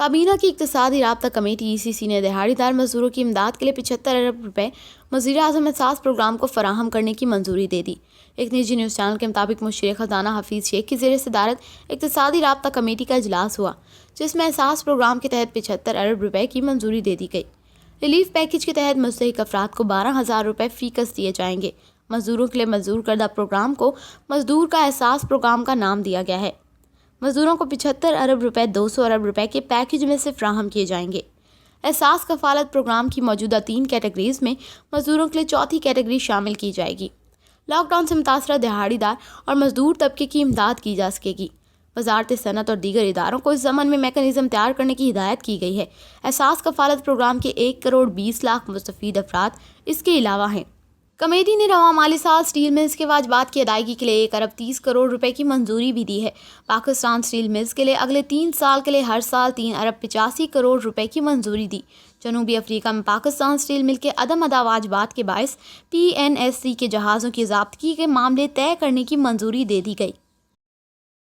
کابینہ کی اقتصادی رابطہ کمیٹی ECC نے دہاڑی دار مزدوروں کی امداد کے لیے 75 ارب روپے وزیر اعظم احساس پروگرام کو فراہم کرنے کی منظوری دے دی۔ ایک نجی نیوز چینل کے مطابق مشیر خزانہ حفیظ شیخ کی زیر صدارت اقتصادی رابطہ کمیٹی کا اجلاس ہوا، جس میں احساس پروگرام کے تحت 75 ارب روپے کی منظوری دے دی گئی۔ ریلیف پیکیج کے تحت مستحق افراد کو 12,000 روپے فی کس دیے جائیں گے۔ مزدوروں کے لیے منظور کردہ پروگرام کو مزدور کا احساس پروگرام کا نام دیا گیا ہے۔ مزدوروں کو 75 ارب روپے 200 ارب روپے کے پیکیج میں سے فراہم کیے جائیں گے۔ احساس کفالت پروگرام کی موجودہ 3 کیٹیگریز میں مزدوروں کے لیے چوتھی کیٹیگری شامل کی جائے گی۔ لاک ڈاؤن سے متاثرہ دہاڑی دار اور مزدور طبقے کی امداد کی جا سکے گی۔ وزارت صنعت اور دیگر اداروں کو اس ضمن میں میکانزم تیار کرنے کی ہدایت کی گئی ہے۔ احساس کفالت پروگرام کے 1 کروڑ 20 لاکھ مستفید افراد اس کے علاوہ ہیں۔ کمیٹی نے رواں مالی سال اسٹیل ملز کے واجبات کی ادائیگی کے لیے 1 ارب 30 کروڑ روپے کی منظوری بھی دی ہے۔ پاکستان اسٹیل ملز کے لیے اگلے 3 سال کے لیے ہر سال 3 ارب 85 کروڑ روپے کی منظوری دی۔ جنوبی افریقہ میں پاکستان اسٹیل مل کے عدم ادا واجبات کے باعث PNSC کے جہازوں کی ضابطگی کے معاملے طے کرنے کی منظوری دے دی گئی۔